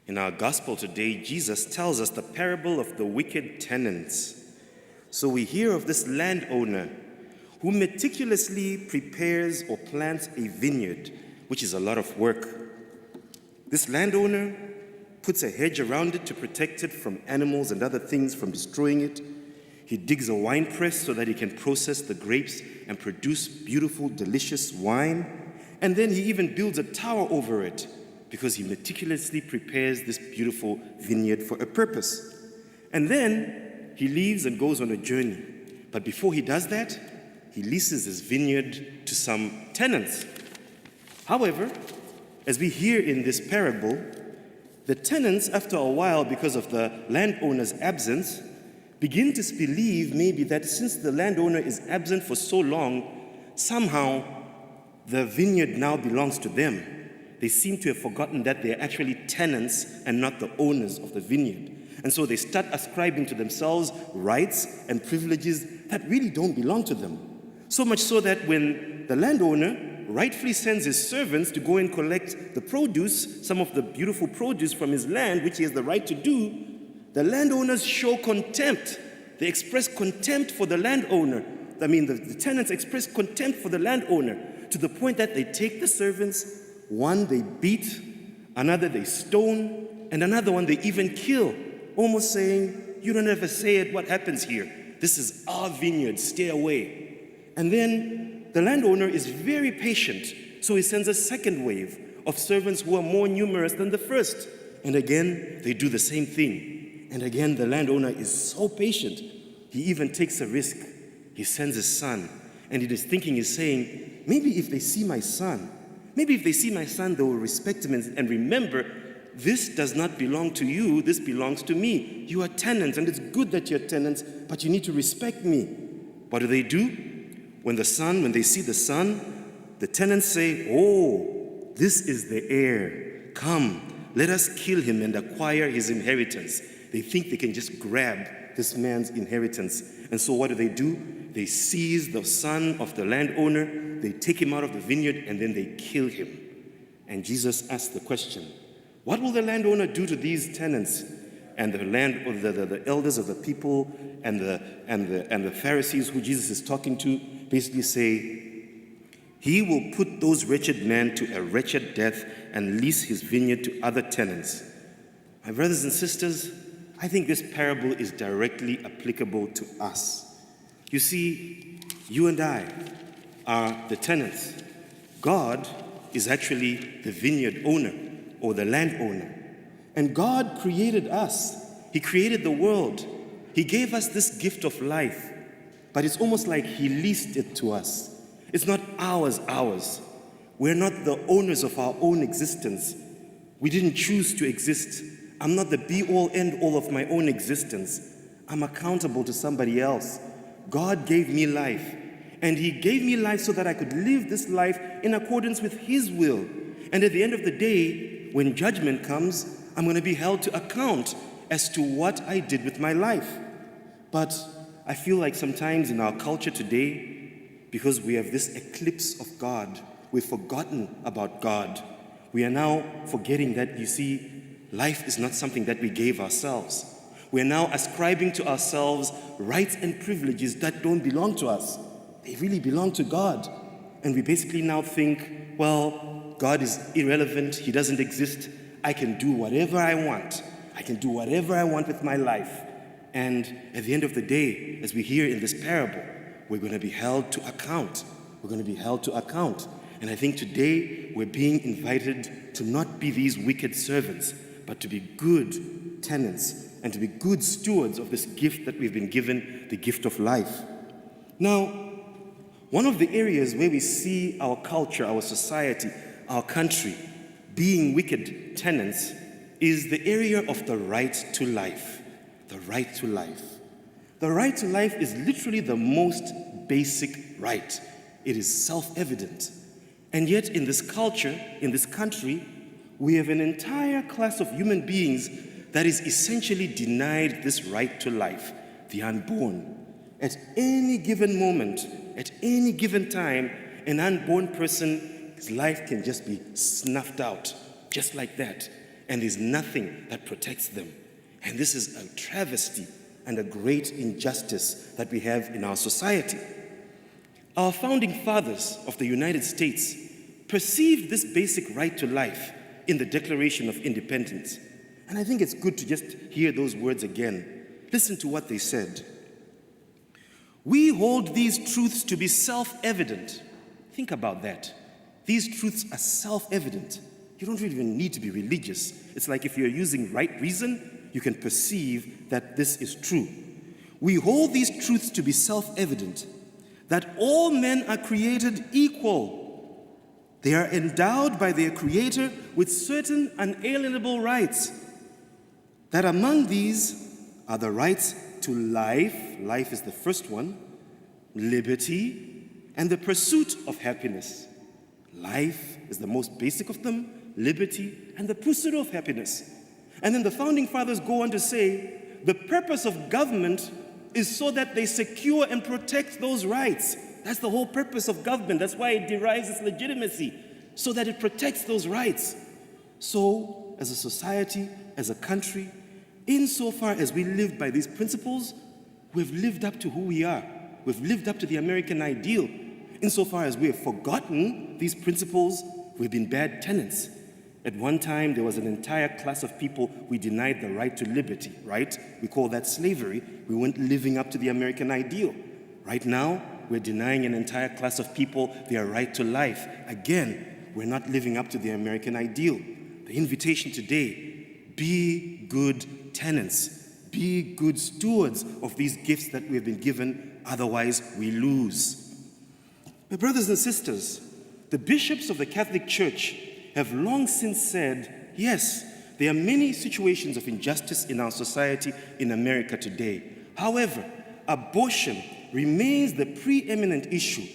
In our gospel today, Jesus tells us the parable of the wicked tenants. So we hear of this landowner who meticulously prepares or plants a vineyard, which is a lot of work. This landowner puts a hedge around it to protect it from animals and other things from destroying it. He digs a wine press so that he can process the grapes and produce beautiful, delicious wine. And then he even builds a tower over it because he meticulously prepares this beautiful vineyard for a purpose. And then he leaves and goes on a journey. But before he does that, he leases his vineyard to some tenants. However, as we hear in this parable, the tenants, after a while, because of the landowner's absence, begin to believe maybe that since the landowner is absent for so long, somehow the vineyard now belongs to them. They seem to have forgotten that they're actually tenants and not the owners of the vineyard. And so they start ascribing to themselves rights and privileges that really don't belong to them. So much so that when the landowner rightfully sends his servants to go and collect the produce, some of the beautiful produce from his land, which he has the right to do, the landowners show contempt. They express contempt for the landowner. The tenants express contempt for the landowner to the point that they take the servants. One they beat, another they stone, and another one they even kill, almost saying, "You don't ever say it, what happens here? This is our vineyard, stay away." And then the landowner is very patient, so he sends a second wave of servants who are more numerous than the first. And again, they do the same thing. And again, the landowner is so patient, he even takes a risk. He sends his son, and in his thinking he's saying, maybe if they see my son, they will respect him and remember, this does not belong to you, this belongs to me. You are tenants, and it's good that you're tenants, but you need to respect me. What do? When they see the son, the tenants say, "Oh, this is the heir. Come, let us kill him and acquire his inheritance." They think they can just grab this man's inheritance. And so what do? They seize the son of the landowner, they take him out of the vineyard, and then they kill him. And Jesus asks the question, what will the landowner do to these tenants? And the elders of the people and the Pharisees who Jesus is talking to basically say, he will put those wretched men to a wretched death and lease his vineyard to other tenants. My brothers and sisters, I think this parable is directly applicable to us. You see, you and I are the tenants. God is actually the vineyard owner or the landowner. And God created us. He created the world. He gave us this gift of life. But it's almost like he leased it to us. It's not ours. We're not the owners of our own existence. We didn't choose to exist. I'm not the be-all, end-all of my own existence. I'm accountable to somebody else. God gave me life. And he gave me life so that I could live this life in accordance with his will. And at the end of the day, when judgment comes, I'm going to be held to account as to what I did with my life. But I feel like sometimes in our culture today, because we have this eclipse of God, we've forgotten about God. We are now forgetting that, you see, life is not something that we gave ourselves. We're now ascribing to ourselves rights and privileges that don't belong to us. They really belong to God. And we basically now think, well, God is irrelevant, he doesn't exist, I can do whatever I want. I can do whatever I want with my life. And at the end of the day, as we hear in this parable, we're going to be held to account. And I think today we're being invited to not be these wicked servants, but to be good tenants and to be good stewards of this gift that we've been given, the gift of life. Now, one of the areas where we see our culture, our society, our country being wicked tenants is the area of the right to life. The right to life. The right to life is literally the most basic right. It is self-evident. And yet in this culture, in this country, we have an entire class of human beings that is essentially denied this right to life, the unborn. At any given moment, at any given time, an unborn person's life can just be snuffed out, just like that. and there's nothing that protects them. And this is a travesty and a great injustice that we have in our society. Our founding fathers of the United States perceived this basic right to life in the Declaration of Independence. And I think it's good to just hear those words again. Listen to what they said. We hold these truths to be self-evident. Think about that. These truths are self-evident. You don't really even need to be religious. It's like if you're using right reason, you can perceive that this is true. We hold these truths to be self-evident, that all men are created equal. They are endowed by their Creator with certain unalienable rights, that among these are the rights to life, life is the first one, liberty, and the pursuit of happiness. Life is the most basic of them, liberty, and the pursuit of happiness. And then the founding fathers go on to say, the purpose of government is so that they secure and protect those rights. That's the whole purpose of government. That's why it derives its legitimacy, so that it protects those rights. So, as a society, as a country, insofar as we live by these principles, we've lived up to who we are. We've lived up to the American ideal. Insofar as we have forgotten these principles, we've been bad tenants. At one time, there was an entire class of people we denied the right to liberty, right? We call that slavery. We weren't living up to the American ideal. Right now, we're denying an entire class of people their right to life. Again, we're not living up to the American ideal. The invitation today, be good tenants. Be good stewards of these gifts that we have been given, otherwise we lose. My brothers and sisters, the bishops of the Catholic Church have long since said, yes, there are many situations of injustice in our society in America today. However, abortion remains the preeminent issue.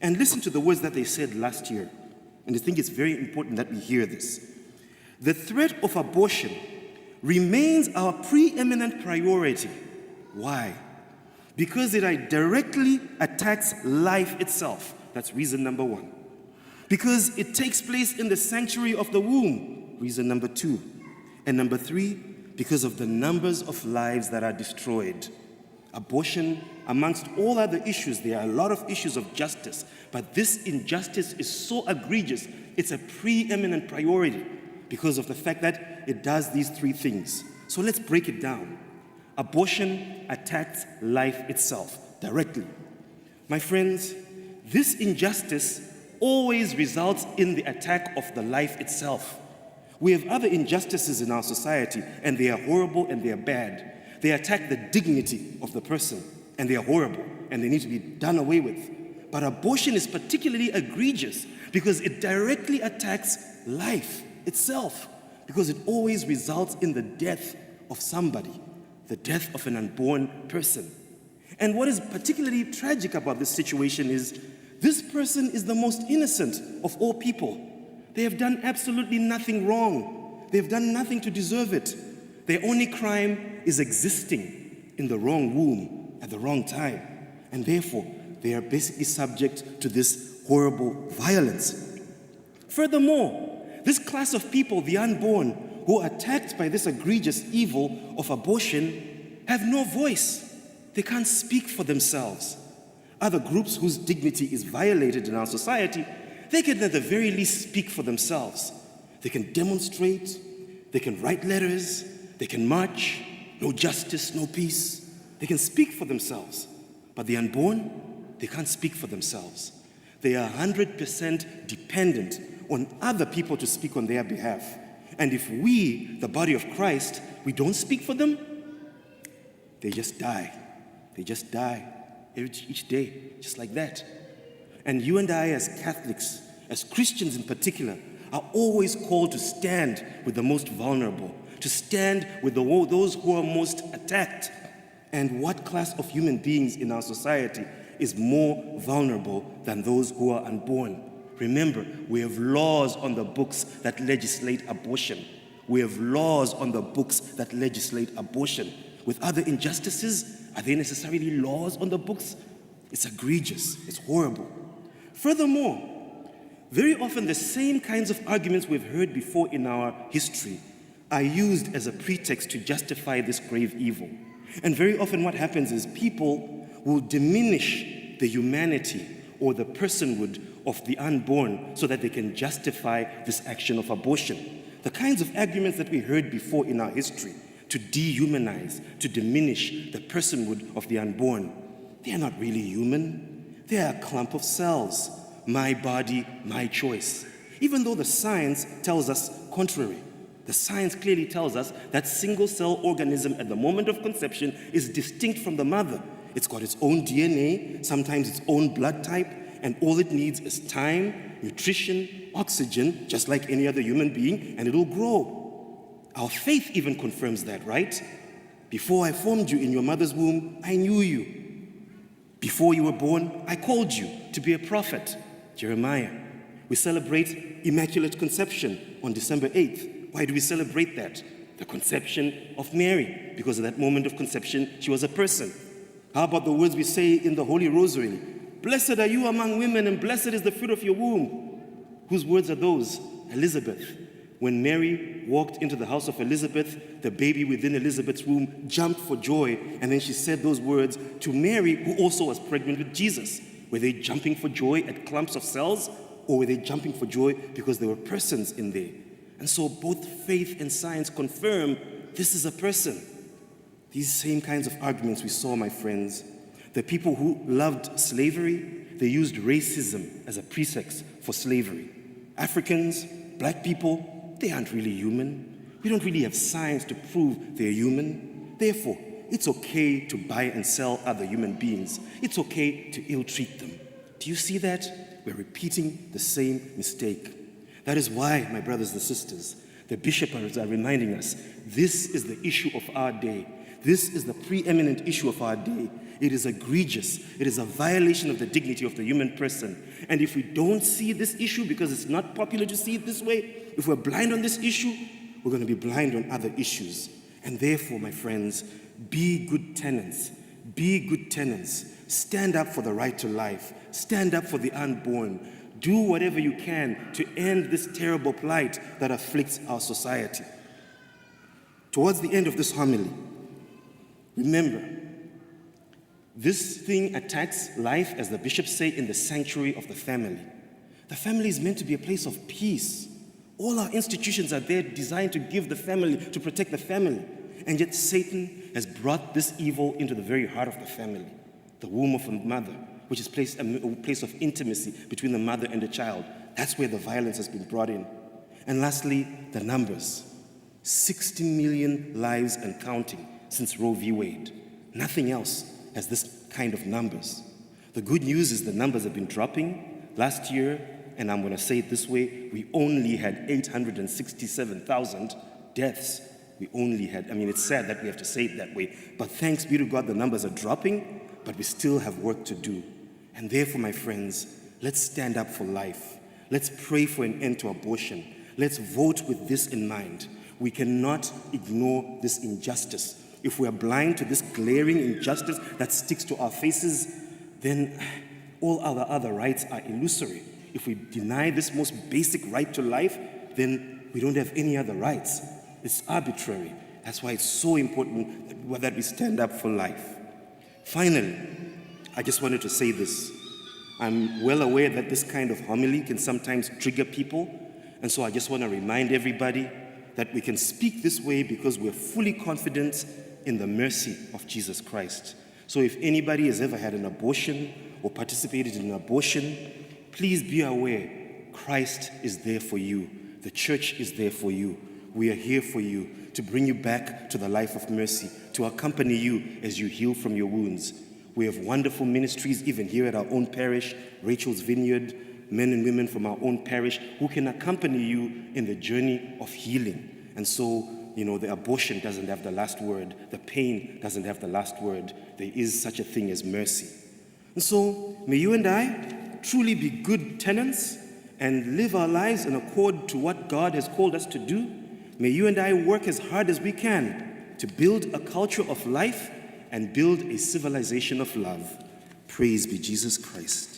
And listen to the words that they said last year. And I think it's very important that we hear this. The threat of abortion remains our preeminent priority. Why? Because it directly attacks life itself. That's reason number one. Because it takes place in the sanctuary of the womb. Reason number two. And number three, because of the numbers of lives that are destroyed. Abortion, amongst all other issues, there are a lot of issues of justice. But this injustice is so egregious, it's a preeminent priority because of the fact that it does these three things. So let's break it down. Abortion attacks life itself directly. My friends, this injustice always results in the attack of the life itself. We have other injustices in our society, and they are horrible and they are bad. They attack the dignity of the person, and they are horrible, and they need to be done away with. But abortion is particularly egregious because it directly attacks life itself, because it always results in the death of somebody, the death of an unborn person. And what is particularly tragic about this situation is this person is the most innocent of all people. They have done absolutely nothing wrong. They have done nothing to deserve it. Their only crime is existing in the wrong womb at the wrong time. And therefore, they are basically subject to this horrible violence. Furthermore, this class of people, the unborn, who are attacked by this egregious evil of abortion, have no voice. They can't speak for themselves. Other groups whose dignity is violated in our society, they can at the very least speak for themselves. They can demonstrate, they can write letters, they can march, no justice, no peace. They can speak for themselves. But the unborn, they can't speak for themselves. They are 100% dependent on other people to speak on their behalf. And if we, the body of Christ, we don't speak for them, they just die. They just die each day, just like that. And you and I as Catholics, as Christians in particular, are always called to stand with the most vulnerable, to stand with those who are most attacked. And what class of human beings in our society is more vulnerable than those who are unborn? Remember, we have laws on the books that legislate abortion. We have laws on the books that legislate abortion. With other injustices, are there necessarily laws on the books? It's egregious. It's horrible. Furthermore, very often the same kinds of arguments we've heard before in our history are used as a pretext to justify this grave evil. And very often what happens is people will diminish the humanity or the personhood of the unborn so that they can justify this action of abortion. The kinds of arguments that we heard before in our history to dehumanize, to diminish the personhood of the unborn, they are not really human. They are a clump of cells. My body, my choice. Even though the science tells us contrary. The science clearly tells us that single-cell organism at the moment of conception is distinct from the mother. It's got its own DNA, sometimes its own blood type, and all it needs is time, nutrition, oxygen, just like any other human being, and it'll grow. Our faith even confirms that, right? Before I formed you in your mother's womb, I knew you. Before you were born, I called you to be a prophet. Jeremiah. We celebrate Immaculate Conception on December 8th. Why do we celebrate that? The conception of Mary. Because at that moment of conception, she was a person. How about the words we say in the Holy Rosary? Blessed are you among women, and blessed is the fruit of your womb. Whose words are those? Elizabeth. When Mary walked into the house of Elizabeth, the baby within Elizabeth's womb jumped for joy, and then she said those words to Mary, who also was pregnant with Jesus. Were they jumping for joy at clumps of cells, or were they jumping for joy because there were persons in there? And so both faith and science confirm this is a person. These same kinds of arguments we saw, my friends. The people who loved slavery, they used racism as a pretext for slavery. Africans, black people, they aren't really human. We don't really have science to prove they're human. Therefore, it's okay to buy and sell other human beings. It's okay to ill-treat them. Do you see that? We're repeating the same mistake. That is why, my brothers and sisters, the bishops are reminding us, this is the issue of our day. This is the preeminent issue of our day. It is egregious. It is a violation of the dignity of the human person. And if we don't see this issue because it's not popular to see it this way, if we're blind on this issue, we're going to be blind on other issues. And therefore, my friends, be good tenants. Be good tenants. Stand up for the right to life. Stand up for the unborn. Do whatever you can to end this terrible plight that afflicts our society. Towards the end of this homily, remember, this thing attacks life, as the bishops say, in the sanctuary of the family. The family is meant to be a place of peace. All our institutions are there designed to give the family, to protect the family. And yet Satan has brought this evil into the very heart of the family, the womb of a mother, which is a place of intimacy between the mother and the child. That's where the violence has been brought in. And lastly, the numbers. 60 million lives and counting since Roe v. Wade. Nothing else has this kind of numbers. The good news is the numbers have been dropping. Last year, and I'm going to say it this way, we only had 867,000 deaths. We only had, it's sad that we have to say it that way, but thanks be to God, the numbers are dropping, but we still have work to do. And therefore, my friends, let's stand up for life. Let's pray for an end to abortion. Let's vote with this in mind. We cannot ignore this injustice. If we are blind to this glaring injustice that sticks to our faces, then all our other rights are illusory. If we deny this most basic right to life, then we don't have any other rights. It's arbitrary. That's why it's so important that we stand up for life. Finally, I just wanted to say this. I'm well aware that this kind of homily can sometimes trigger people, and so I just want to remind everybody that we can speak this way because we're fully confident in the mercy of Jesus Christ. So if anybody has ever had an abortion or participated in an abortion, please be aware Christ is there for you. The church is there for you. We are here for you to bring you back to the life of mercy, to accompany you as you heal from your wounds. We have wonderful ministries even here at our own parish, Rachel's Vineyard, men and women from our own parish who can accompany you in the journey of healing. And so, the abortion doesn't have the last word. The pain doesn't have the last word. There is such a thing as mercy. And so, may you and I truly be good tenants and live our lives in accord to what God has called us to do. May you and I work as hard as we can to build a culture of life and build a civilization of love. Praise be Jesus Christ.